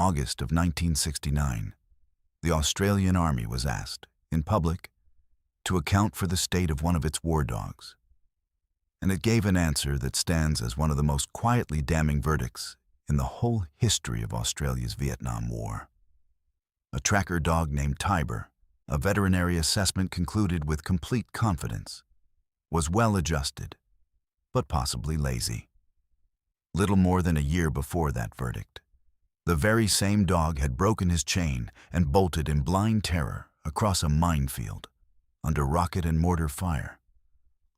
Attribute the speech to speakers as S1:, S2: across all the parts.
S1: August of 1969, the Australian Army was asked, in public, to account for the state of one of its war dogs. And it gave an answer that stands as one of the most quietly damning verdicts in the whole history of Australia's Vietnam War. A tracker dog named Tiber, a veterinary assessment concluded with complete confidence, was well-adjusted, but possibly lazy. Little more than a year before that verdict, the very same dog had broken his chain and bolted in blind terror across a minefield under rocket and mortar fire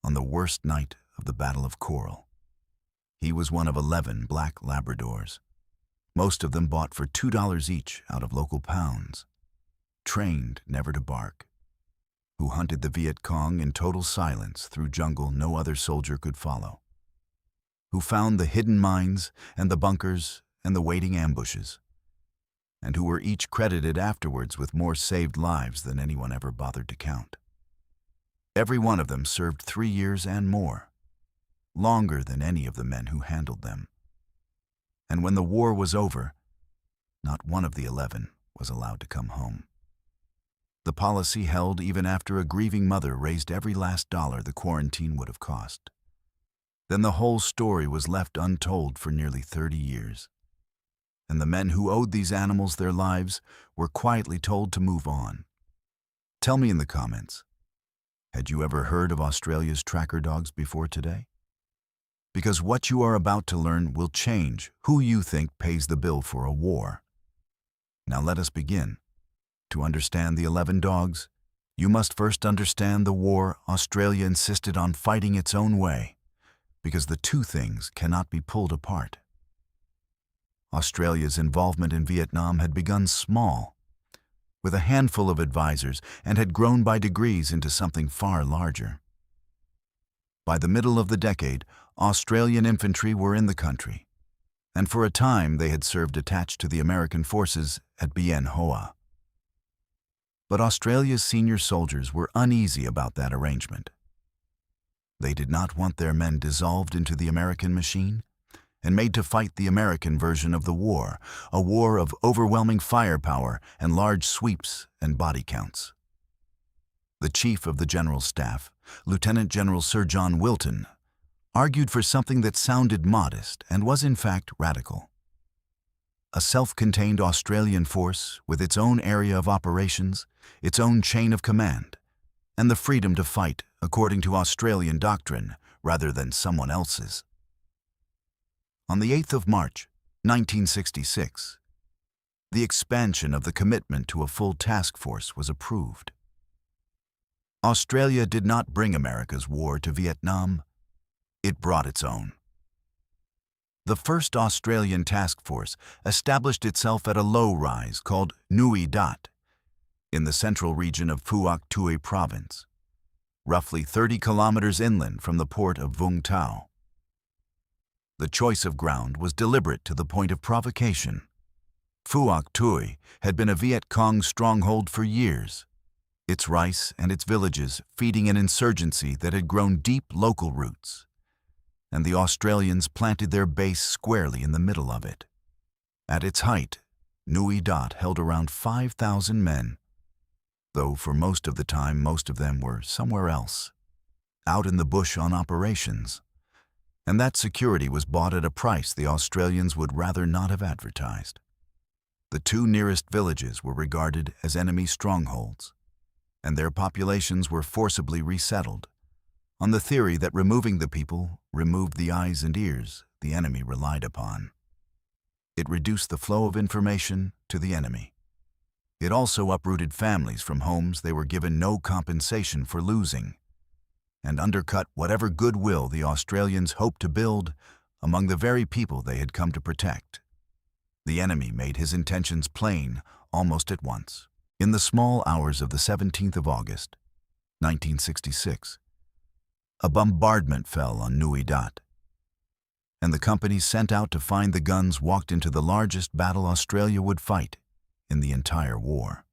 S1: on the worst night of the Battle of Coral. He was one of 11 black Labradors, most of them bought for $2 each out of local pounds, trained never to bark, who hunted the Viet Cong in total silence through jungle no other soldier could follow, who found the hidden mines and the bunkers and the waiting ambushes, and who were each credited afterwards with more saved lives than anyone ever bothered to count. Every one of them served 3 years and more, longer than any of the men who handled them. And when the war was over, not one of the 11 was allowed to come home. The policy held even after a grieving mother raised every last dollar the quarantine would have cost. Then the whole story was left untold for nearly 30 years. And the men who owed these animals their lives were quietly told to move on. Tell me in the comments, had you ever heard of Australia's tracker dogs before today? Because what you are about to learn will change who you think pays the bill for a war. Now let us begin. To understand the 11 dogs, you must first understand the war Australia insisted on fighting its own way, because the two things cannot be pulled apart. Australia's involvement in Vietnam had begun small, with a handful of advisors, and had grown by degrees into something far larger. By the middle of the decade, Australian infantry were in the country, and for a time they had served attached to the American forces at Bien Hoa. But Australia's senior soldiers were uneasy about that arrangement. They did not want their men dissolved into the American machine and made to fight the American version of the war, a war of overwhelming firepower and large sweeps and body counts. The chief of the General Staff, Lieutenant General Sir John Wilton, argued for something that sounded modest and was in fact radical. A self-contained Australian force with its own area of operations, its own chain of command, and the freedom to fight according to Australian doctrine rather than someone else's. On the 8th of March, 1966, the expansion of the commitment to a full task force was approved. Australia did not bring America's war to Vietnam, it brought its own. The first Australian task force established itself at a low-rise called Nui Dat in the central region of Phuoc Tuy province, roughly 30 kilometers inland from the port of Vung Tau. The choice of ground was deliberate to the point of provocation. Phuoc Tuy had been a Viet Cong stronghold for years, its rice and its villages feeding an insurgency that had grown deep local roots, and the Australians planted their base squarely in the middle of it. At its height, Nui Dat held around 5,000 men, though for most of the time most of them were somewhere else, out in the bush on operations, and that security was bought at a price the Australians would rather not have advertised. The two nearest villages were regarded as enemy strongholds, and their populations were forcibly resettled, on the theory that removing the people removed the eyes and ears the enemy relied upon. It reduced the flow of information to the enemy. It also uprooted families from homes they were given no compensation for losing, and undercut whatever goodwill the Australians hoped to build among the very people they had come to protect. The enemy made his intentions plain almost at once. In the small hours of the 17th of August, 1966, a bombardment fell on Nui Dat, and the companies sent out to find the guns walked into the largest battle Australia would fight in the entire war.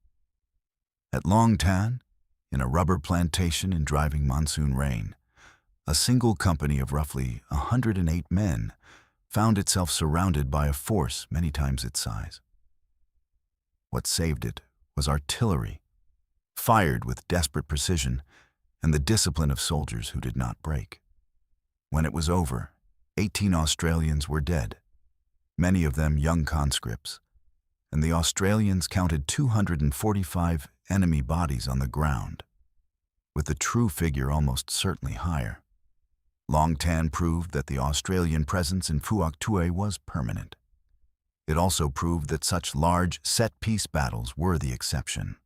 S1: At Long Tan, in a rubber plantation in driving monsoon rain, a single company of roughly 108 men found itself surrounded by a force many times its size. What saved it was artillery, fired with desperate precision, and the discipline of soldiers who did not break. When it was over, 18 Australians were dead, many of them young conscripts, and the Australians counted 245 enemy bodies on the ground, with the true figure almost certainly higher. Long Tan proved that the Australian presence in Phuoc Tuy was permanent. It also proved that such large, set-piece battles were the exception.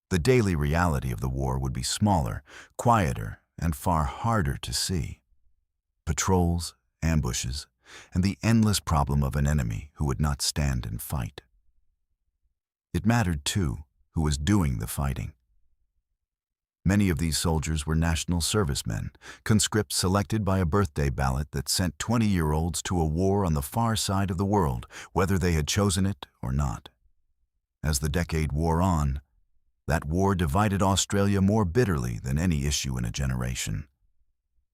S1: The daily reality of the war would be smaller, quieter, and far harder to see. Patrols, ambushes, and the endless problem of an enemy who would not stand and fight. It mattered, too, who was doing the fighting. Many of these soldiers were national servicemen, conscripts selected by a birthday ballot that sent 20-year-olds to a war on the far side of the world, whether they had chosen it or not. As the decade wore on, that war divided Australia more bitterly than any issue in a generation.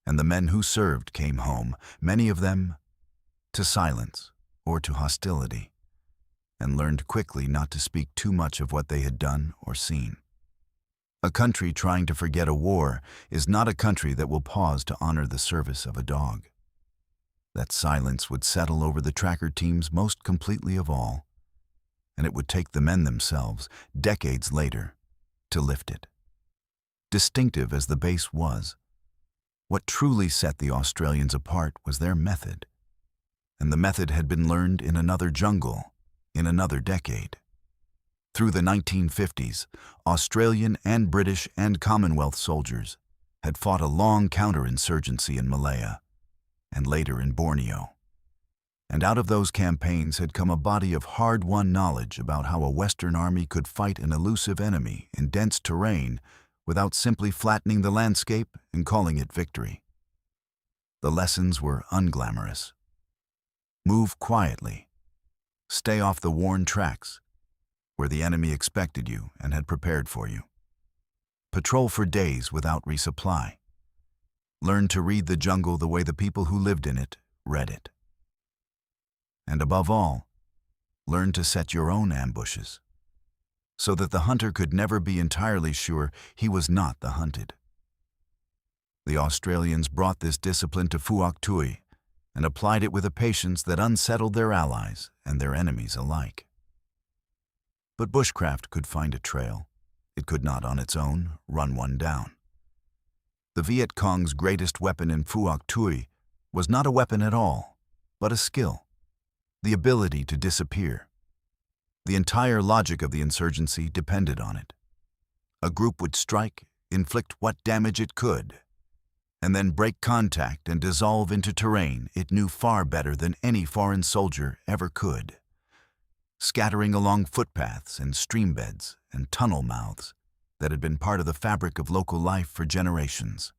S1: And the men who served came home, many of them, to silence or to hostility, and learned quickly not to speak too much of what they had done or seen. A country trying to forget a war is not a country that will pause to honor the service of a dog. That silence would settle over the tracker teams most completely of all, and it would take the men themselves, decades later, to lift it. Distinctive as the base was, what truly set the Australians apart was their method, and the method had been learned in another jungle, in another decade. Through the 1950s, Australian and British and Commonwealth soldiers had fought a long counterinsurgency in Malaya, and later in Borneo. And out of those campaigns had come a body of hard-won knowledge about how a Western army could fight an elusive enemy in dense terrain without simply flattening the landscape and calling it victory. The lessons were unglamorous. Move quietly. Stay off the worn tracks, where the enemy expected you and had prepared for you. Patrol for days without resupply. Learn to read the jungle the way the people who lived in it read it. And above all, learn to set your own ambushes, so that the hunter could never be entirely sure he was not the hunted. The Australians brought this discipline to Phuoc Tuy and applied it with a patience that unsettled their allies and their enemies alike. But bushcraft could find a trail. It could not on its own run one down. The Viet Cong's greatest weapon in Phuoc Tuy was not a weapon at all, but a skill, the ability to disappear. The entire logic of the insurgency depended on it. A group would strike, inflict what damage it could, and then break contact and dissolve into terrain it knew far better than any foreign soldier ever could, scattering along footpaths and streambeds and tunnel mouths that had been part of the fabric of local life for generations.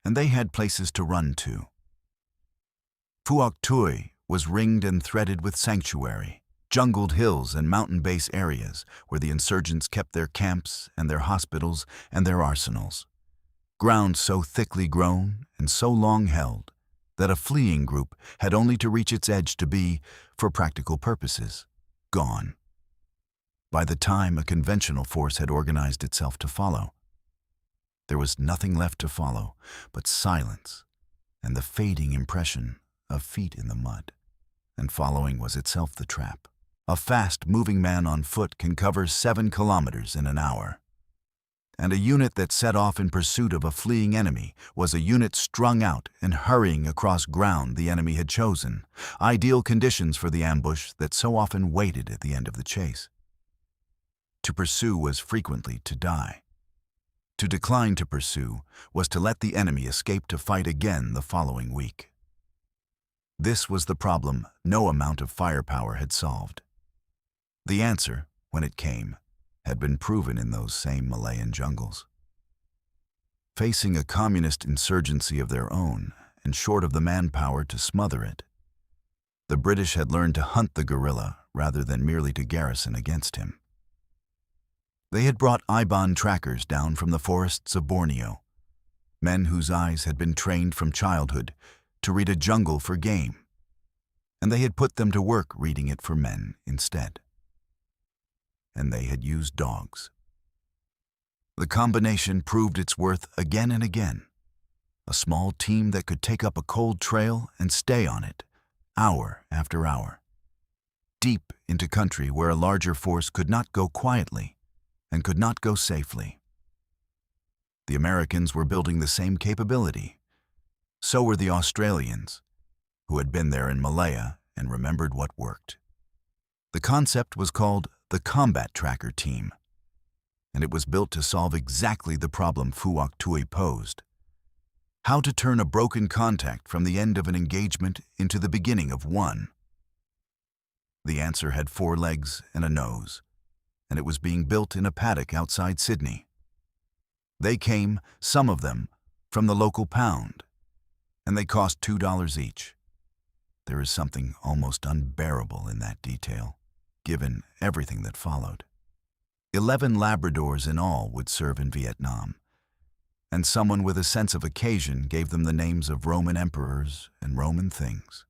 S1: And they had places to run to. Phuoc Tuy was ringed and threaded with sanctuary, jungled hills and mountain base areas where the insurgents kept their camps and their hospitals and their arsenals. Ground so thickly grown and so long held that a fleeing group had only to reach its edge to be, for practical purposes, gone. By the time a conventional force had organized itself to follow, there was nothing left to follow but silence and the fading impression of feet in the mud. And following was itself the trap. A fast-moving man on foot can cover 7 kilometers in an hour. And a unit that set off in pursuit of a fleeing enemy was a unit strung out and hurrying across ground the enemy had chosen, ideal conditions for the ambush that so often waited at the end of the chase. To pursue was frequently to die. To decline to pursue was to let the enemy escape to fight again the following week. This was the problem no amount of firepower had solved. The answer, when it came, had been proven in those same Malayan jungles. Facing a communist insurgency of their own, and short of the manpower to smother it, the British had learned to hunt the guerrilla rather than merely to garrison against him. They had brought Iban trackers down from the forests of Borneo, men whose eyes had been trained from childhood to read a jungle for game, and they had put them to work reading it for men instead. and they had used dogs. The combination proved its worth again and again. A small team that could take up a cold trail and stay on it, hour after hour, deep into country where a larger force could not go quietly and could not go safely. The Americans were building the same capability. So were the Australians, who had been there in Malaya and remembered what worked. The concept was called the Combat Tracker Team, and it was built to solve exactly the problem Phuoc Tui posed: how to turn a broken contact from the end of an engagement into the beginning of one. The answer had 4 legs and a nose, and it was being built in a paddock outside Sydney. They came, some of them, from the local pound, and they cost $2 each. There is something almost unbearable in that detail, given everything that followed. 11 Labradors in all would serve in Vietnam, and someone with a sense of occasion gave them the names of Roman emperors and Roman things: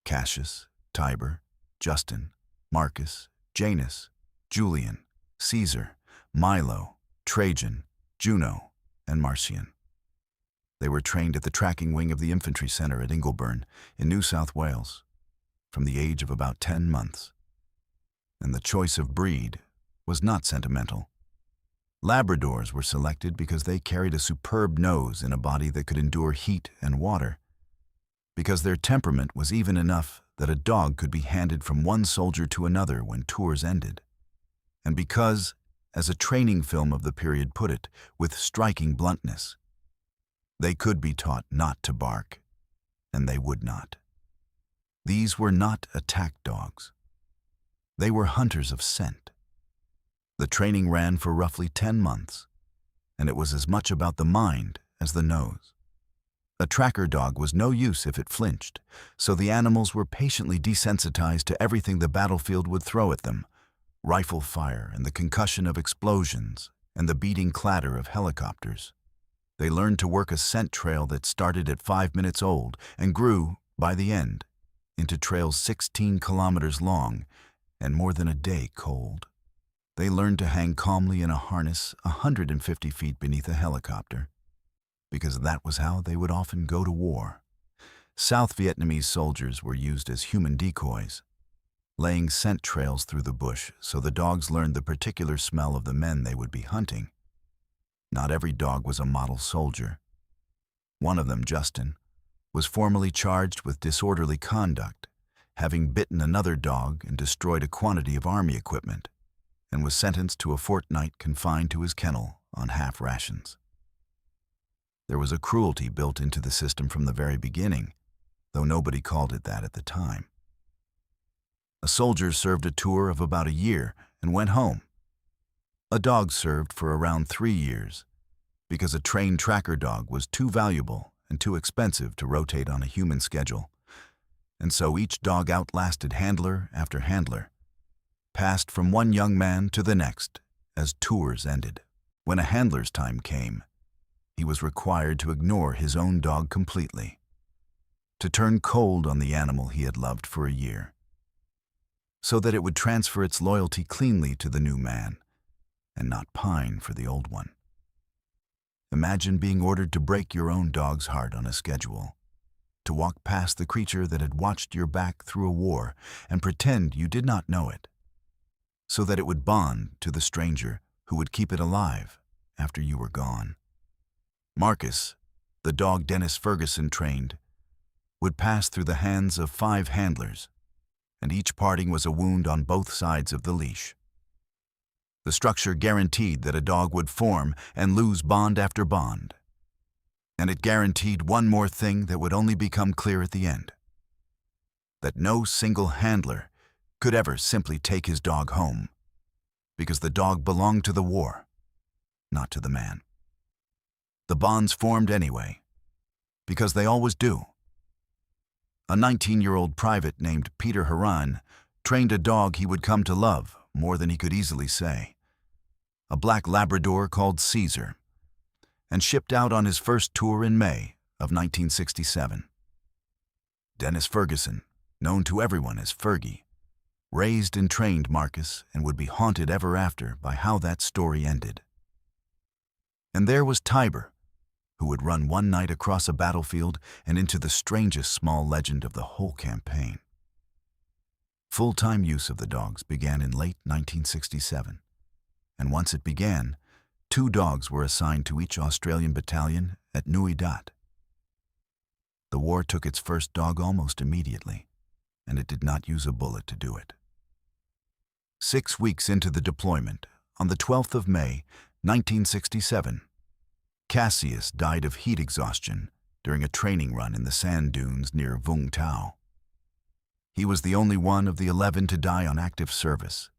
S1: Cassius, Tiber, Justin, Marcus, Janus, Julian, Caesar, Milo, Trajan, Juno, and Marcian. They were trained at the tracking wing of the infantry center at Ingleburn in New South Wales from the age of about 10 months. And the choice of breed was not sentimental. Labradors were selected because they carried a superb nose in a body that could endure heat and water, because their temperament was even enough that a dog could be handed from one soldier to another when tours ended, and because, as a training film of the period put it with striking bluntness, they could be taught not to bark, and they would not. These were not attack dogs. They were hunters of scent. The training ran for roughly 10 months, and it was as much about the mind as the nose. A tracker dog was no use if it flinched, so the animals were patiently desensitized to everything the battlefield would throw at them: rifle fire and the concussion of explosions and the beating clatter of helicopters. They learned to work a scent trail that started at 5 minutes old and grew, by the end, into trails 16 kilometers long and more than a day cold. They learned to hang calmly in a harness 150 feet beneath a helicopter, because that was how they would often go to war. South Vietnamese soldiers were used as human decoys, laying scent trails through the bush so the dogs learned the particular smell of the men they would be hunting. Not every dog was a model soldier. One of them, Justin, was formally charged with disorderly conduct, having bitten another dog and destroyed a quantity of army equipment, and was sentenced to a fortnight confined to his kennel on half rations. There was a cruelty built into the system from the very beginning, though nobody called it that at the time. A soldier served a tour of about a year and went home. A dog served for around 3 years, because a trained tracker dog was too valuable and too expensive to rotate on a human schedule, and so each dog outlasted handler after handler, passed from one young man to the next as tours ended. When a handler's time came, he was required to ignore his own dog completely, to turn cold on the animal he had loved for a year, so that it would transfer its loyalty cleanly to the new man and not pine for the old one. Imagine being ordered to break your own dog's heart on a schedule, to walk past the creature that had watched your back through a war and pretend you did not know it, so that it would bond to the stranger who would keep it alive after you were gone. Marcus, the dog Dennis Ferguson trained, would pass through the hands of 5 handlers, and each parting was a wound on both sides of the leash. The structure guaranteed that a dog would form and lose bond after bond, and it guaranteed one more thing that would only become clear at the end: that no single handler could ever simply take his dog home, because the dog belonged to the war, not to the man. The bonds formed anyway, because they always do. A 19-year-old private named Peter Haran trained a dog he would come to love more than he could easily say, a black Labrador called Caesar, and shipped out on his first tour in May of 1967. Dennis Ferguson, known to everyone as Fergie, raised and trained Marcus and would be haunted ever after by how that story ended. And there was Tiber, who would run one night across a battlefield and into the strangest small legend of the whole campaign. Full-time use of the dogs began in late 1967, and once it began, 2 dogs were assigned to each Australian battalion at Nui Dat. The war took its first dog almost immediately, and it did not use a bullet to do it. 6 weeks into the deployment, on the 12th of May, 1967, Cassius died of heat exhaustion during a training run in the sand dunes near Vung Tau. He was the only one of the 11 to die on active service,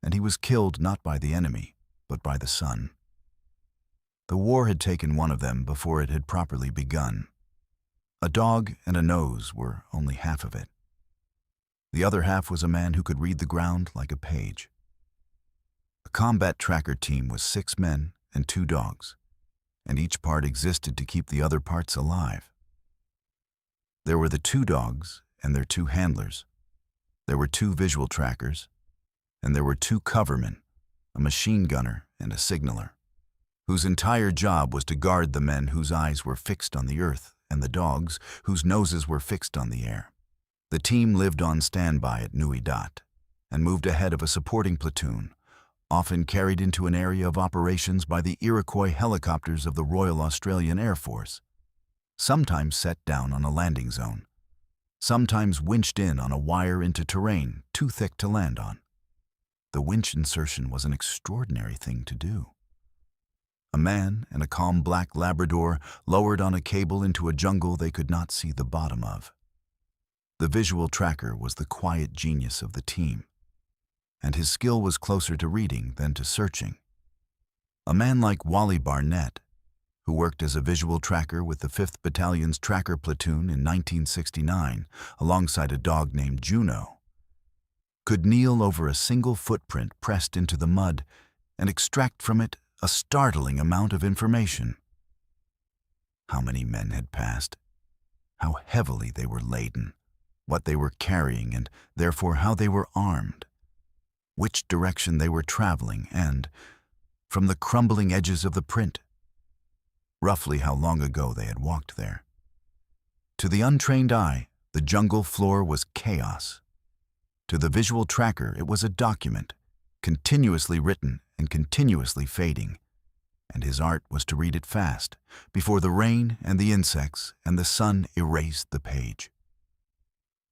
S1: and he was killed not by the enemy, but by the sun. The war had taken one of them before it had properly begun. A dog and a nose were only half of it. The other half was a man who could read the ground like a page. A combat tracker team was 6 men and 2 dogs, and each part existed to keep the other parts alive. There were the 2 dogs and their 2 handlers. There were 2 visual trackers, and there were 2 covermen, a machine gunner and a signaler, whose entire job was to guard the men whose eyes were fixed on the earth and the dogs whose noses were fixed on the air. The team lived on standby at Nui Dat and moved ahead of a supporting platoon, often carried into an area of operations by the Iroquois helicopters of the Royal Australian Air Force, sometimes set down on a landing zone, sometimes winched in on a wire into terrain too thick to land on. The winch insertion was an extraordinary thing to do. A man and a calm black Labrador lowered on a cable into a jungle they could not see the bottom of. The visual tracker was the quiet genius of the team, and his skill was closer to reading than to searching. A man like Wally Barnett, who worked as a visual tracker with the 5th Battalion's tracker platoon in 1969 alongside a dog named Juno, could kneel over a single footprint pressed into the mud and extract from it a startling amount of information. How many men had passed, how heavily they were laden, what they were carrying, and therefore how they were armed, which direction they were traveling, and, from the crumbling edges of the print, roughly how long ago they had walked there. To the untrained eye, the jungle floor was chaos. To the visual tracker, it was a document, continuously written and continuously fading, and his art was to read it fast, before the rain and the insects and the sun erased the page.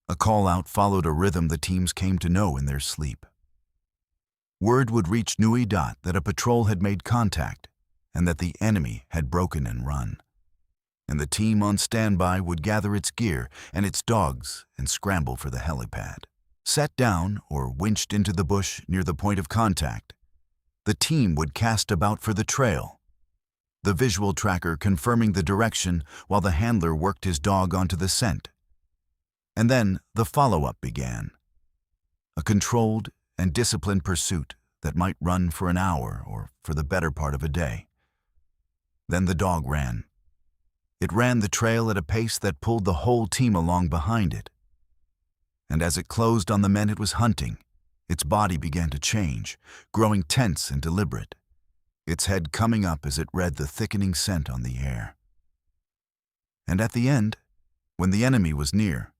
S1: A call-out followed a rhythm the teams came to know in their sleep. Word would reach Nui Dat that a patrol had made contact and that the enemy had broken and run. And the team on standby would gather its gear and its dogs and scramble for the helipad. Set down or winched into the bush near the point of contact, the team would cast about for the trail, the visual tracker confirming the direction while the handler worked his dog onto the scent. And then the follow-up began, a controlled and disciplined pursuit that might run for an hour or for the better part of a day. Then the dog ran. It ran the trail at a pace that pulled the whole team along behind it. And as it closed on the men it was hunting, its body began to change, growing tense and deliberate, its head coming up as it read the thickening scent on the air. And at the end, when the enemy was near,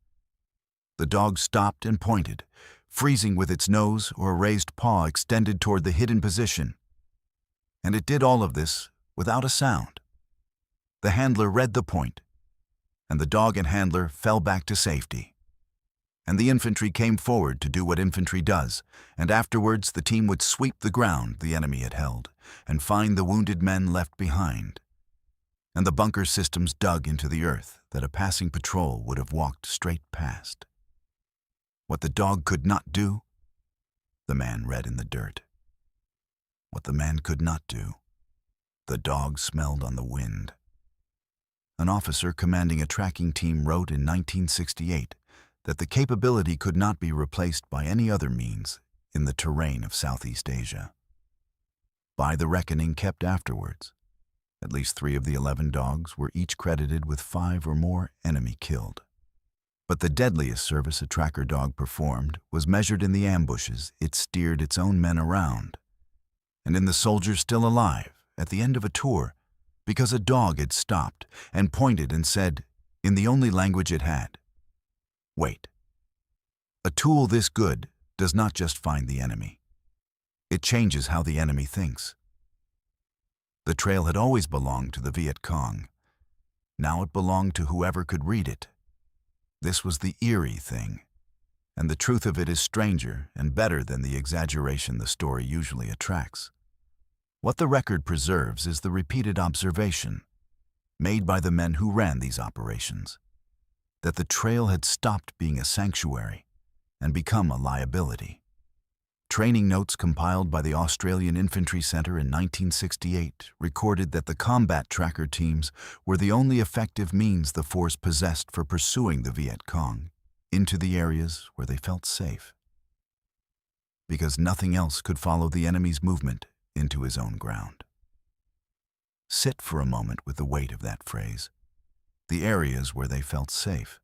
S1: the dog stopped and pointed, freezing with its nose or a raised paw extended toward the hidden position. And it did all of this without a sound. The handler read the point, and the dog and handler fell back to safety. And the infantry came forward to do what infantry does, and afterwards the team would sweep the ground the enemy had held and find the wounded men left behind. And the bunker systems dug into the earth that a passing patrol would have walked straight past. What the dog could not do, the man read in the dirt. What the man could not do, the dog smelled on the wind. An officer commanding a tracking team wrote in 1968 that the capability could not be replaced by any other means in the terrain of Southeast Asia. By the reckoning kept afterwards, at least 3 of the 11 dogs were each credited with 5 or more enemy killed. But the deadliest service a tracker dog performed was measured in the ambushes it steered its own men around, and in the soldiers still alive at the end of a tour, because a dog had stopped and pointed and said, in the only language it had, "Wait." A tool this good does not just find the enemy. It changes how the enemy thinks. The trail had always belonged to the Viet Cong. Now it belonged to whoever could read it. This was the eerie thing, and the truth of it is stranger and better than the exaggeration the story usually attracts. What the record preserves is the repeated observation, made by the men who ran these operations, that the trail had stopped being a sanctuary and become a liability. Training notes compiled by the Australian Infantry Centre in 1968 recorded that the combat tracker teams were the only effective means the force possessed for pursuing the Viet Cong into the areas where they felt safe, because nothing else could follow the enemy's movement into his own ground. Sit for a moment with the weight of that phrase. The areas where they felt safe.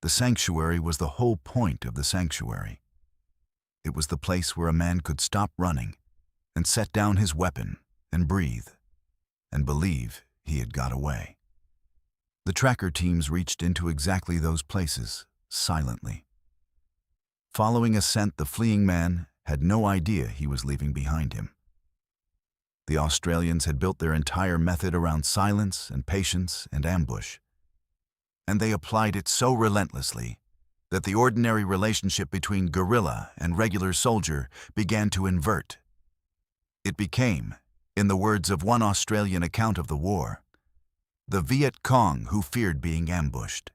S1: The sanctuary was the whole point of the sanctuary. It was the place where a man could stop running and set down his weapon and breathe and believe he had got away. The tracker teams reached into exactly those places, silently. Following a scent the fleeing man had no idea he was leaving behind him. The Australians had built their entire method around silence and patience and ambush, and they applied it so relentlessly that the ordinary relationship between guerrilla and regular soldier began to invert. It became, in the words of one Australian account of the war, the Viet Cong who feared being ambushed.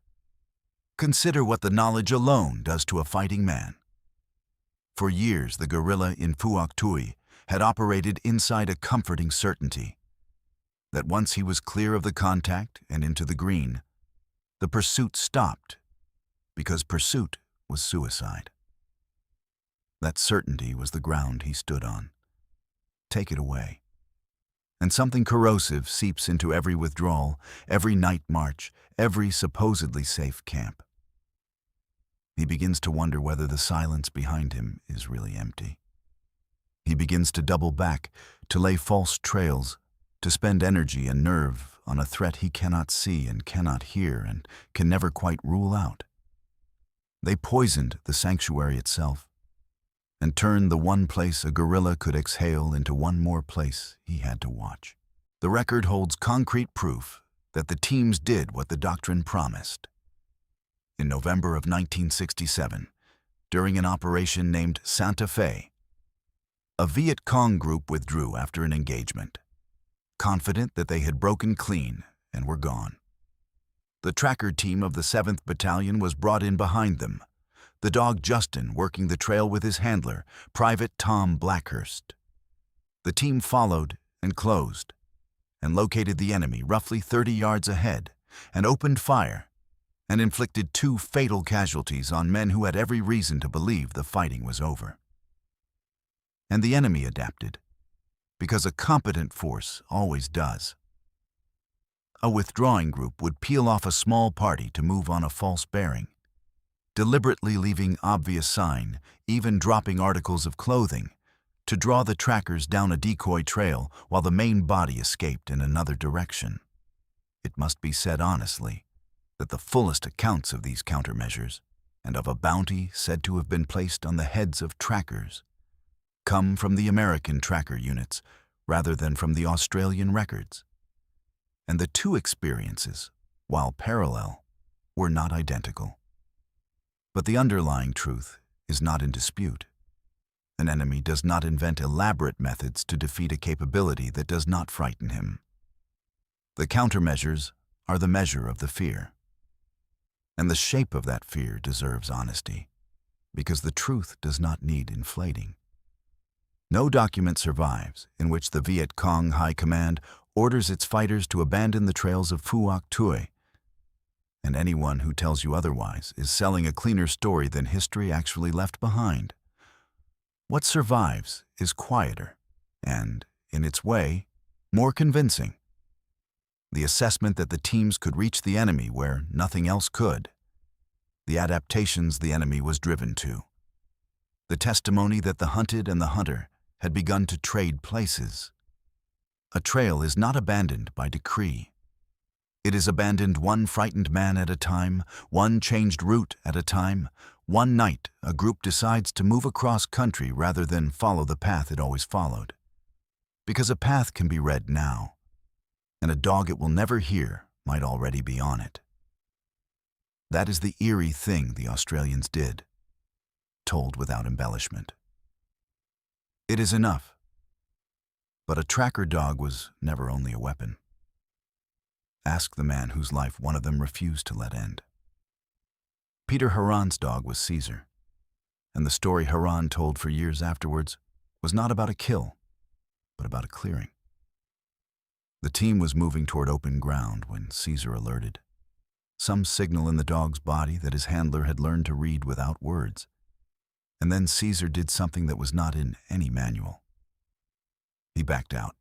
S1: Consider what the knowledge alone does to a fighting man. For years, the guerrilla in Phuoc Tuy had operated inside a comforting certainty that once he was clear of the contact and into the green, the pursuit stopped, because pursuit was suicide. That certainty was the ground he stood on. Take it away, and something corrosive seeps into every withdrawal, every night march, every supposedly safe camp. He begins to wonder whether the silence behind him is really empty. He begins to double back, to lay false trails, to spend energy and nerve on a threat he cannot see and cannot hear and can never quite rule out. They poisoned the sanctuary itself and turned the one place a guerrilla could exhale into one more place he had to watch. The record holds concrete proof that the teams did what the doctrine promised. In November of 1967, during an operation named Santa Fe, a Viet Cong group withdrew after an engagement, confident that they had broken clean and were gone. The tracker team of the 7th Battalion was brought in behind them, the dog Justin working the trail with his handler, Private Tom Blackhurst. The team followed and closed, and located the enemy roughly 30 yards ahead, and opened fire, and inflicted 2 fatal casualties on men who had every reason to believe the fighting was over. And the enemy adapted, because a competent force always does. A withdrawing group would peel off a small party to move on a false bearing, deliberately leaving obvious sign, even dropping articles of clothing, to draw the trackers down a decoy trail while the main body escaped in another direction. It must be said honestly that the fullest accounts of these countermeasures, and of a bounty said to have been placed on the heads of trackers, come from the American tracker units rather than from the Australian records. And the two experiences, while parallel, were not identical. But the underlying truth is not in dispute. An enemy does not invent elaborate methods to defeat a capability that does not frighten him. The countermeasures are the measure of the fear. And the shape of that fear deserves honesty, because the truth does not need inflating. No document survives in which the Viet Cong High Command orders its fighters to abandon the trails of Phuoc Tuy, and anyone who tells you otherwise is selling a cleaner story than history actually left behind. What survives is quieter and, in its way, more convincing. The assessment that the teams could reach the enemy where nothing else could, the adaptations the enemy was driven to, the testimony that the hunted and the hunter had begun to trade places. A trail is not abandoned by decree. It is abandoned one frightened man at a time, one changed route at a time. One night, a group decides to move across country rather than follow the path it always followed. Because a path can be read now, and a dog it will never hear might already be on it. That is the eerie thing the Australians did, told without embellishment. It is enough. But a tracker dog was never only a weapon. Ask the man whose life one of them refused to let end. Peter Haran's dog was Caesar, and the story Haran told for years afterwards was not about a kill, but about a clearing. The team was moving toward open ground when Caesar alerted, some signal in the dog's body that his handler had learned to read without words. And then Caesar did something that was not in any manual. He backed out.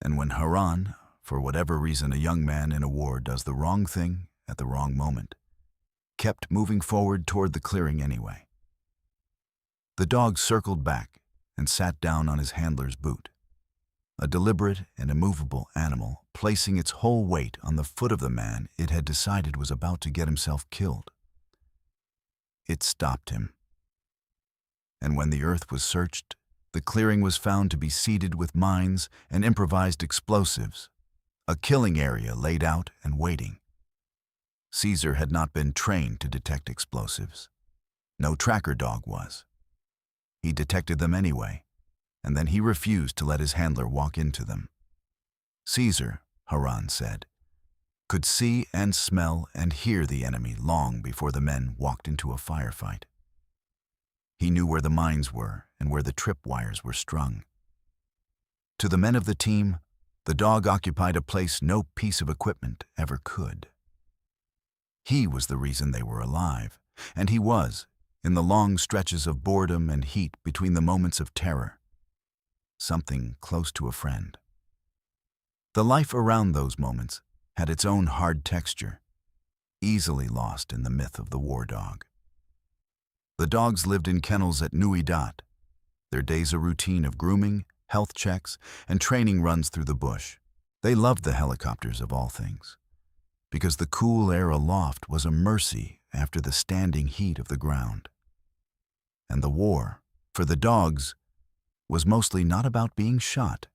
S1: And when Haran, for whatever reason a young man in a war does the wrong thing at the wrong moment, kept moving forward toward the clearing anyway. The dog circled back and sat down on his handler's boot, a deliberate and immovable animal placing its whole weight on the foot of the man it had decided was about to get himself killed. It stopped him. And when the earth was searched, the clearing was found to be seeded with mines and improvised explosives, a killing area laid out and waiting. Caesar had not been trained to detect explosives. No tracker dog was. He detected them anyway, and then he refused to let his handler walk into them. Caesar, Haran said, could see and smell and hear the enemy long before the men walked into a firefight. He knew where the mines were and where the tripwires were strung. To the men of the team, the dog occupied a place no piece of equipment ever could. He was the reason they were alive, and he was, in the long stretches of boredom and heat between the moments of terror, something close to a friend. The life around those moments had its own hard texture, easily lost in the myth of the war dog. The dogs lived in kennels at Nui Dat, their days a routine of grooming, health checks, and training runs through the bush. They loved the helicopters of all things, because the cool air aloft was a mercy after the standing heat of the ground. And the war, for the dogs, was mostly not about being shot.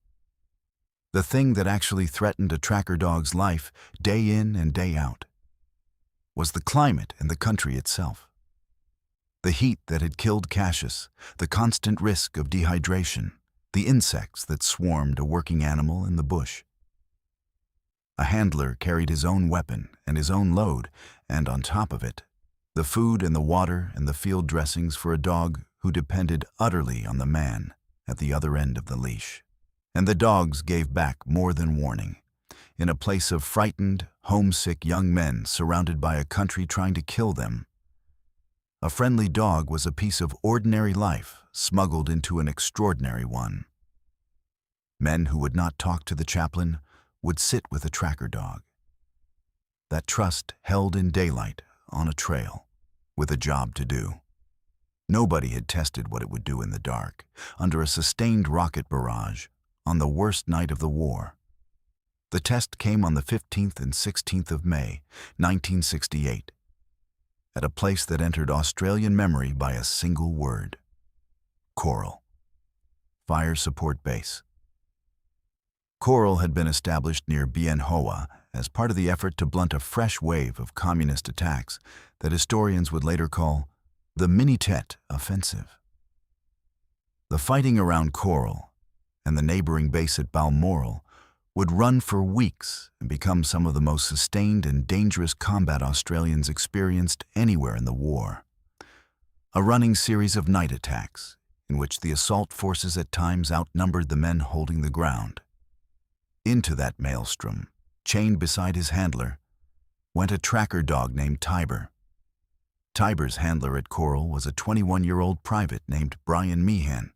S1: The thing that actually threatened a tracker dog's life day in and day out was the climate and the country itself. The heat that had killed Cassius, the constant risk of dehydration, the insects that swarmed a working animal in the bush. A handler carried his own weapon and his own load, and on top of it, the food and the water and the field dressings for a dog who depended utterly on the man at the other end of the leash. And the dogs gave back more than warning, in a place of frightened, homesick young men surrounded by a country trying to kill them. A friendly dog was a piece of ordinary life smuggled into an extraordinary one. Men who would not talk to the chaplain would sit with a tracker dog. That trust held in daylight on a trail, with a job to do. Nobody had tested what it would do in the dark, under a sustained rocket barrage, on the worst night of the war. The test came on the 15th and 16th of May, 1968, at a place that entered Australian memory by a single word: Coral. Fire Support Base. Coral had been established near Bien Hoa as part of the effort to blunt a fresh wave of communist attacks that historians would later call the Mini-Tet Offensive. The fighting around Coral and the neighboring base at Balmoral would run for weeks and become some of the most sustained and dangerous combat Australians experienced anywhere in the war. A running series of night attacks in which the assault forces at times outnumbered the men holding the ground. Into that maelstrom, chained beside his handler, went a tracker dog named Tiber. Tiber's handler at Coral was a 21-year-old private named Brian Meehan.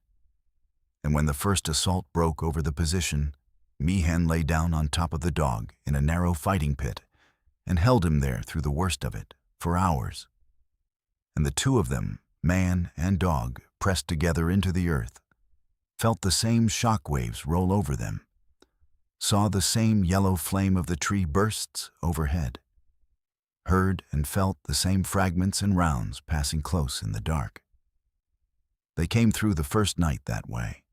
S1: And when the first assault broke over the position, Meehan lay down on top of the dog in a narrow fighting pit and held him there through the worst of it for hours. And the two of them, man and dog, pressed together into the earth, felt the same shock waves roll over them, saw the same yellow flame of the tree bursts overhead, heard and felt the same fragments and rounds passing close in the dark. They came through the first night that way.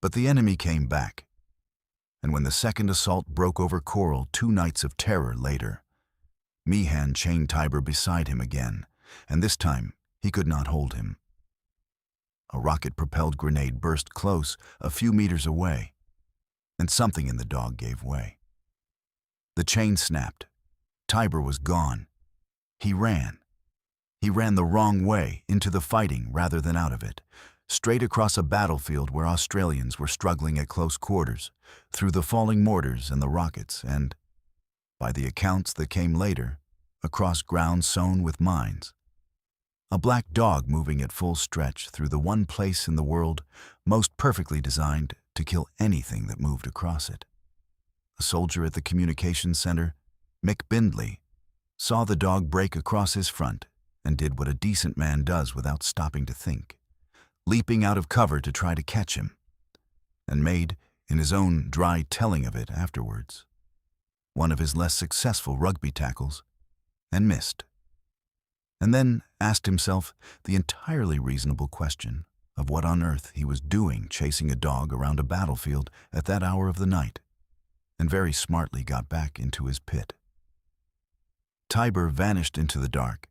S1: But the enemy came back, and when the second assault broke over Coral 2 nights of terror later, Meehan chained Tiber beside him again, and this time he could not hold him. A rocket-propelled grenade burst close, a few meters away, and something in the dog gave way. The chain snapped. Tiber was gone. He ran. He ran the wrong way, into the fighting rather than out of it, straight across a battlefield where Australians were struggling at close quarters, through the falling mortars and the rockets, and, by the accounts that came later, across ground sown with mines. A black dog moving at full stretch through the one place in the world most perfectly designed to kill anything that moved across it. A soldier at the communications center, Mick Bindley, saw the dog break across his front and did what a decent man does without stopping to think, leaping out of cover to try to catch him, and made, in his own dry telling of it afterwards, one of his less successful rugby tackles, and missed. And then asked himself the entirely reasonable question of what on earth he was doing chasing a dog around a battlefield at that hour of the night, and very smartly got back into his pit. Tiber vanished into the dark,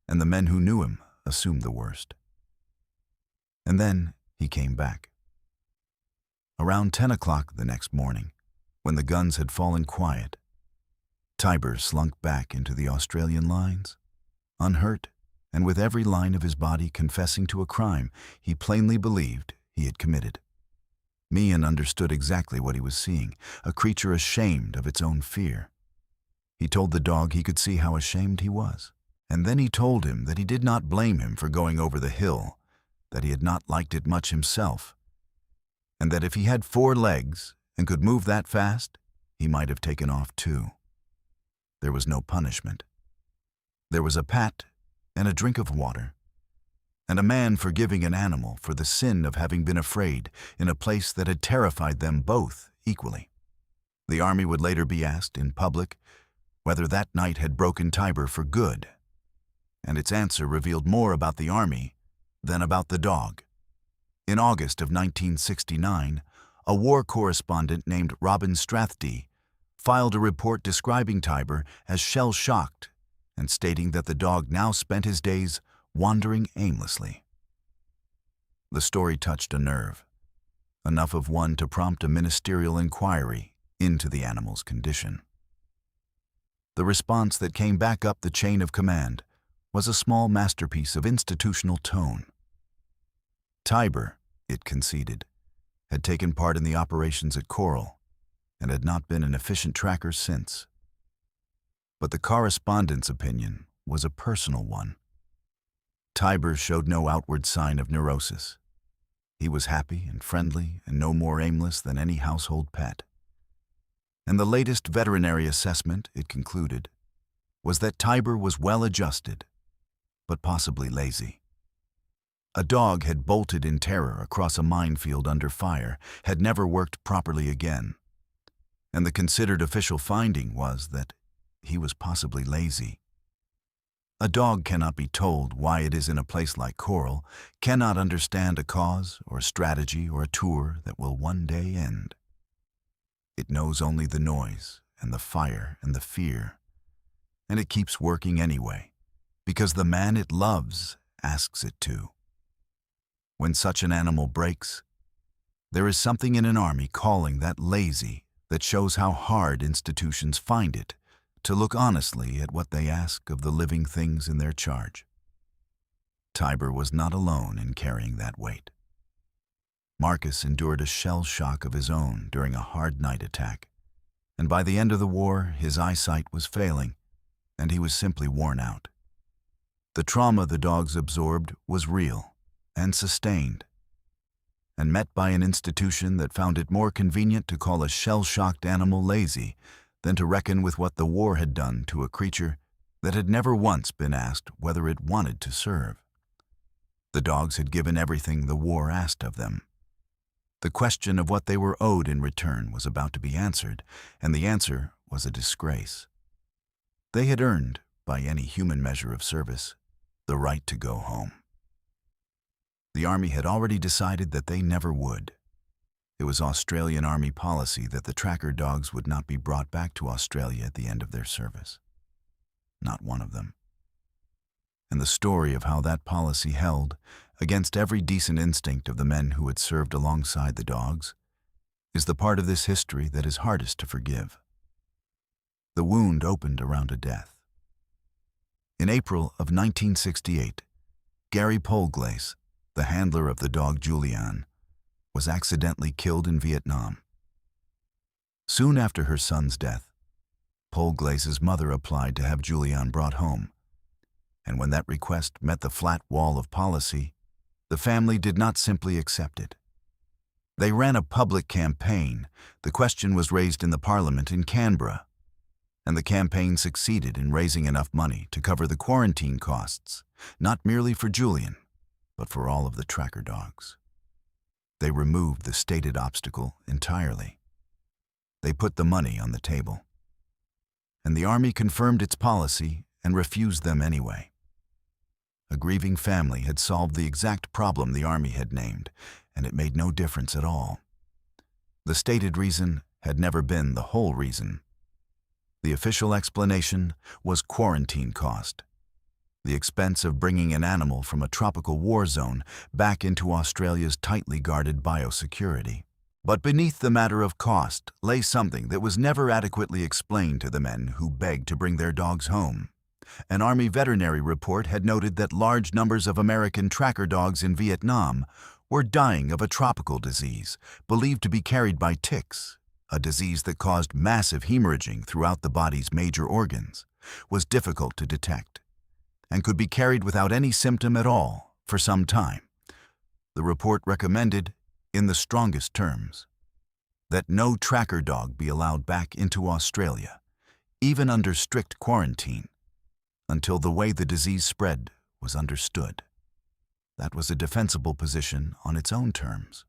S1: and the men who knew him assumed the worst. And then he came back. Around 10 o'clock the next morning, when the guns had fallen quiet, Tiber slunk back into the Australian lines, unhurt, and with every line of his body confessing to a crime he plainly believed he had committed. Meehan understood exactly what he was seeing, a creature ashamed of its own fear. He told the dog he could see how ashamed he was, and then he told him that he did not blame him for going over the hill, that he had not liked it much himself, and that if he had 4 legs and could move that fast, he might have taken off too. There was no punishment. There was a pat and a drink of water, and a man forgiving an animal for the sin of having been afraid in a place that had terrified them both equally. The army would later be asked in public whether that night had broken Tiber for good, and its answer revealed more about the army than about the dog. In August of 1969, a war correspondent named Robin Strathdy filed a report describing Tiber as shell-shocked and stating that the dog now spent his days wandering aimlessly. The story touched a nerve, enough of one to prompt a ministerial inquiry into the animal's condition. The response that came back up the chain of command was a small masterpiece of institutional tone. Tiber, it conceded, had taken part in the operations at Coral and had not been an efficient tracker since. But the correspondent's opinion was a personal one. Tiber showed no outward sign of neurosis. He was happy and friendly and no more aimless than any household pet. And the latest veterinary assessment, it concluded, was that Tiber was well-adjusted, but possibly lazy. A dog had bolted in terror across a minefield under fire, had never worked properly again, and the considered official finding was that he was possibly lazy. A dog cannot be told why it is in a place like Coral, cannot understand a cause or a strategy or a tour that will one day end. It knows only the noise and the fire and the fear, and it keeps working anyway, because the man it loves asks it to. When such an animal breaks, there is something in an army calling that lazy that shows how hard institutions find it to look honestly at what they ask of the living things in their charge. Tiber was not alone in carrying that weight. Marcus endured a shell shock of his own during a hard night attack, and by the end of the war his eyesight was failing, and he was simply worn out. The trauma the dogs absorbed was real and sustained, and met by an institution that found it more convenient to call a shell-shocked animal lazy than to reckon with what the war had done to a creature that had never once been asked whether it wanted to serve. The dogs had given everything the war asked of them. The question of what they were owed in return was about to be answered, and the answer was a disgrace. They had earned, by any human measure of service, the right to go home. The Army had already decided that they never would. It was Australian Army policy that the tracker dogs would not be brought back to Australia at the end of their service. Not one of them. And the story of how that policy held, against every decent instinct of the men who had served alongside the dogs, is the part of this history that is hardest to forgive. The wound opened around a death. In April of 1968, Gary Polglace, the handler of the dog Julian, was accidentally killed in Vietnam. Soon after her son's death, Polglace's mother applied to have Julian brought home, and when that request met the flat wall of policy, the family did not simply accept it. They ran a public campaign. The question was raised in the Parliament in Canberra, and the campaign succeeded in raising enough money to cover the quarantine costs, not merely for Julian, but for all of the tracker dogs. They removed the stated obstacle entirely. They put the money on the table. And the Army confirmed its policy and refused them anyway. A grieving family had solved the exact problem the Army had named, and it made no difference at all. The stated reason had never been the whole reason. The official explanation was quarantine cost, the expense of bringing an animal from a tropical war zone back into Australia's tightly guarded biosecurity. But beneath the matter of cost lay something that was never adequately explained to the men who begged to bring their dogs home. An Army veterinary report had noted that large numbers of American tracker dogs in Vietnam were dying of a tropical disease believed to be carried by ticks, a disease that caused massive hemorrhaging throughout the body's major organs, was difficult to detect, and could be carried without any symptom at all for some time. The report recommended, in the strongest terms, that no tracker dog be allowed back into Australia, even under strict quarantine, until the way the disease spread was understood. That was a defensible position on its own terms,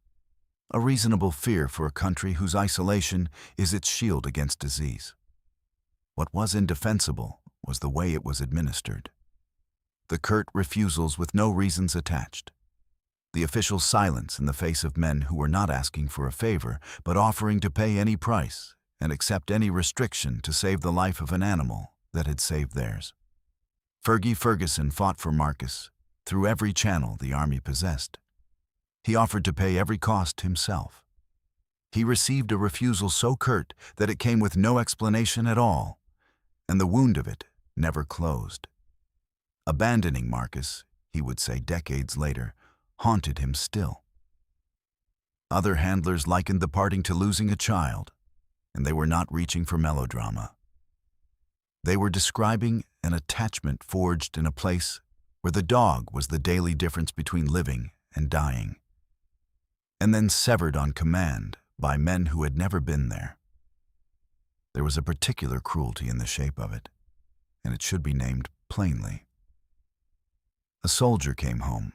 S1: a reasonable fear for a country whose isolation is its shield against disease. What was indefensible was the way it was administered. The curt refusals with no reasons attached. The official silence in the face of men who were not asking for a favor, but offering to pay any price and accept any restriction to save the life of an animal that had saved theirs. Fergie Ferguson fought for Marcus through every channel the Army possessed. He offered to pay every cost himself. He received a refusal so curt that it came with no explanation at all, and the wound of it never closed. Abandoning Marcus, he would say decades later, haunted him still. Other handlers likened the parting to losing a child, and they were not reaching for melodrama. They were describing an attachment forged in a place where the dog was the daily difference between living and dying, and then severed on command by men who had never been there. There was a particular cruelty in the shape of it, and it should be named plainly. A soldier came home.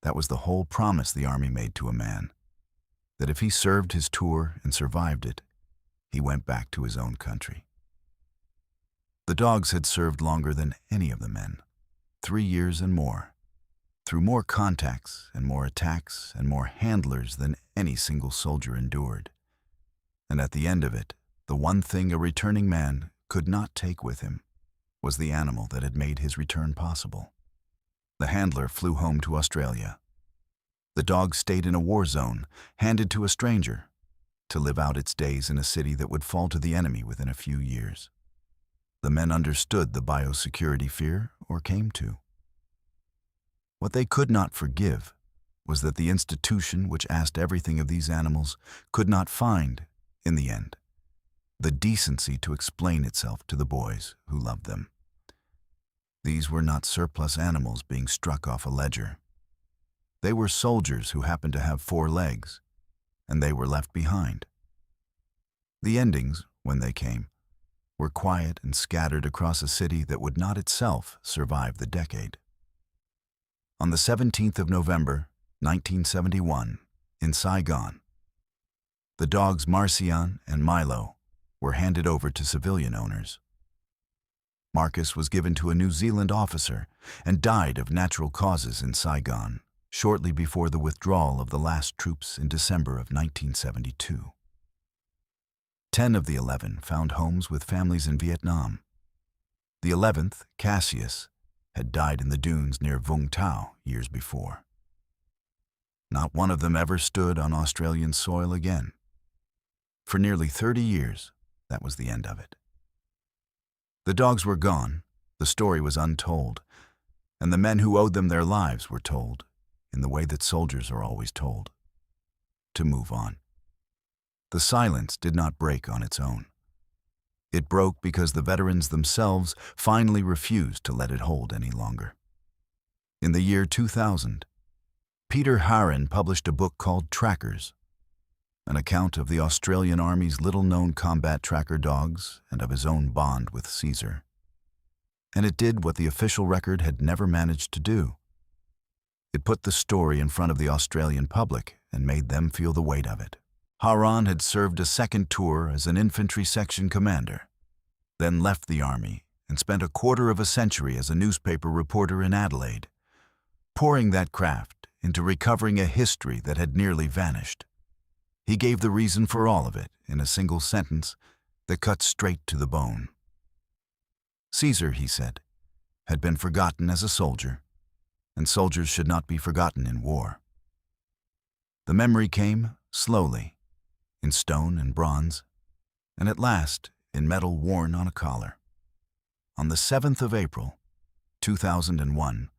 S1: That was the whole promise the Army made to a man, that if he served his tour and survived it, he went back to his own country. The dogs had served longer than any of the men, 3 years and more, through more contacts and more attacks and more handlers than any single soldier endured. And at the end of it, the one thing a returning man could not take with him was the animal that had made his return possible. The handler flew home to Australia. The dog stayed in a war zone, handed to a stranger, to live out its days in a city that would fall to the enemy within a few years. The men understood the biosecurity fear, or came to. What they could not forgive was that the institution which asked everything of these animals could not find, in the end, the decency to explain itself to the boys who loved them. These were not surplus animals being struck off a ledger. They were soldiers who happened to have 4 legs, and they were left behind. The endings, when they came, were quiet and scattered across a city that would not itself survive the decade. On the 17th of November, 1971, in Saigon, the dogs Marcian and Milo were handed over to civilian owners. Marcus was given to a New Zealand officer and died of natural causes in Saigon shortly before the withdrawal of the last troops in December of 1972. 10 of the 11 found homes with families in Vietnam. The 11th, Cassius, had died in the dunes near Vung Tau years before. Not one of them ever stood on Australian soil again. For nearly 30 years, that was the end of it. The dogs were gone, the story was untold, and the men who owed them their lives were told, in the way that soldiers are always told, to move on. The silence did not break on its own. It broke because the veterans themselves finally refused to let it hold any longer. In the year 2000, Peter Haran published a book called Trackers, an account of the Australian Army's little-known combat tracker dogs and of his own bond with Caesar. And it did what the official record had never managed to do. It put the story in front of the Australian public and made them feel the weight of it. Haran had served a second tour as an infantry section commander, then left the army and spent a quarter of a century as a newspaper reporter in Adelaide, pouring that craft into recovering a history that had nearly vanished. He gave the reason for all of it in a single sentence that cut straight to the bone. Caesar, he said, had been forgotten as a soldier, and soldiers should not be forgotten in war. The memory came slowly, in stone and bronze, and at last in metal worn on a collar. On the 7th of April, 2001,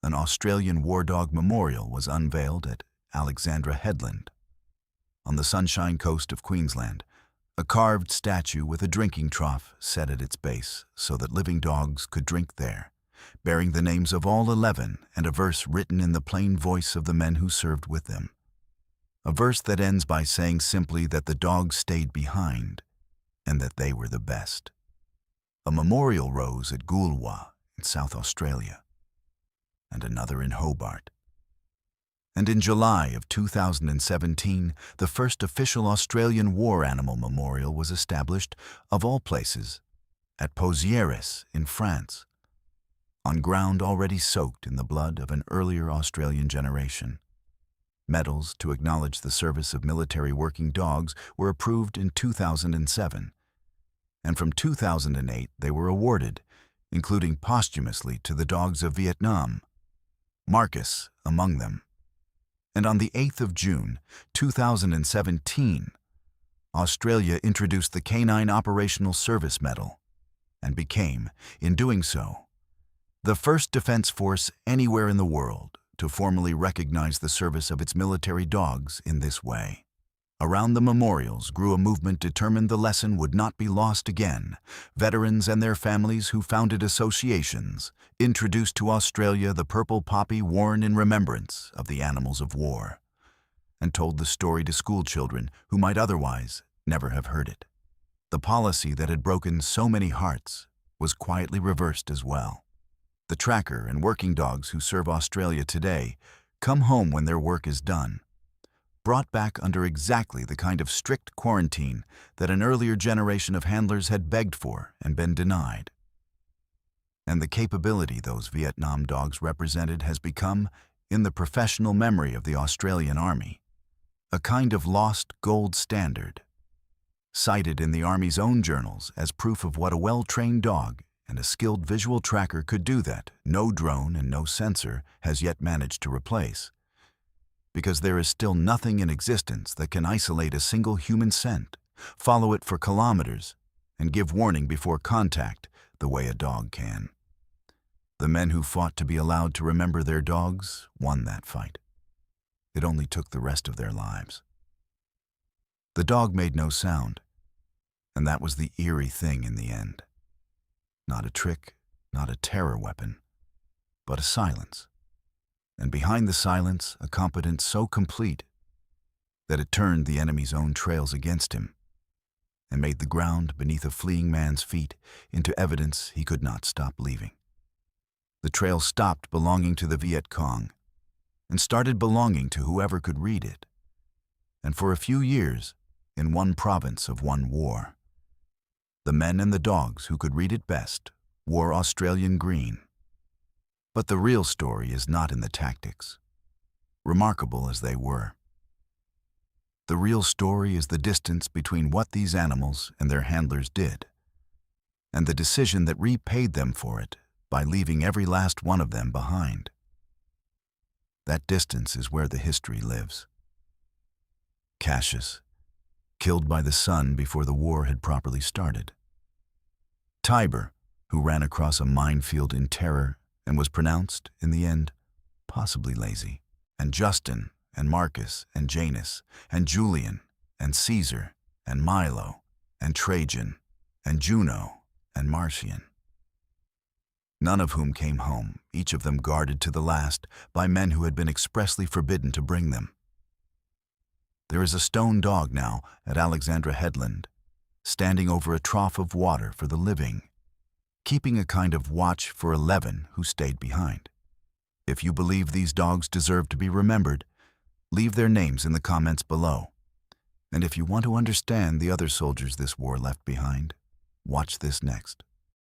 S1: an Australian war dog memorial was unveiled at Alexandra Headland. On the Sunshine Coast of Queensland, a carved statue with a drinking trough set at its base so that living dogs could drink there, bearing the names of all 11 and a verse written in the plain voice of the men who served with them. A verse that ends by saying simply that the dogs stayed behind and that they were the best. A memorial rose at Goolwa in South Australia, and another in Hobart. And in July of 2017, the first official Australian war animal memorial was established, of all places, at Pozieres in France, on ground already soaked in the blood of an earlier Australian generation. Medals to acknowledge the service of military working dogs were approved in 2007, and from 2008 they were awarded, including posthumously to the dogs of Vietnam, Marcus among them. And on the 8th of June, 2017, Australia introduced the Canine Operational Service Medal and became, in doing so, the first defense force anywhere in the world to formally recognize the service of its military dogs in this way. Around the memorials grew a movement determined the lesson would not be lost again. Veterans and their families who founded associations introduced to Australia the purple poppy worn in remembrance of the animals of war, and told the story to school children who might otherwise never have heard it. The policy that had broken so many hearts was quietly reversed as well. The tracker and working dogs who serve Australia today come home when their work is done, brought back under exactly the kind of strict quarantine that an earlier generation of handlers had begged for and been denied. And the capability those Vietnam dogs represented has become, in the professional memory of the Australian Army, a kind of lost gold standard, cited in the Army's own journals as proof of what a well-trained dog and a skilled visual tracker could do that no drone and no sensor has yet managed to replace. Because there is still nothing in existence that can isolate a single human scent, follow it for kilometers, and give warning before contact the way a dog can. The men who fought to be allowed to remember their dogs won that fight. It only took the rest of their lives. The dog made no sound, and that was the eerie thing in the end. Not a trick, not a terror weapon, but a silence. And behind the silence, a competence so complete that it turned the enemy's own trails against him. and made the ground beneath a fleeing man's feet into evidence he could not stop leaving. The trail stopped belonging to the Viet Cong and started belonging to whoever could read it. And for a few years, in one province of one war, the men and the dogs who could read it best wore Australian green. But the real story is not in the tactics, remarkable as they were. The real story is the distance between what these animals and their handlers did, and the decision that repaid them for it by leaving every last one of them behind. That distance is where the history lives. Cassius, killed by the sun before the war had properly started. Tiber, who ran across a minefield in terror and was pronounced, in the end, possibly lazy. And Justin, and Marcus, and Janus, and Julian, and Caesar, and Milo, and Trajan, and Juno, and Marcian. None of whom came home, each of them guarded to the last by men who had been expressly forbidden to bring them. There is a stone dog now at Alexandra Headland, standing over a trough of water for the living, keeping a kind of watch for 11 who stayed behind. If you believe these dogs deserve to be remembered, leave their names in the comments below. And if you want to understand the other soldiers this war left behind, watch this next.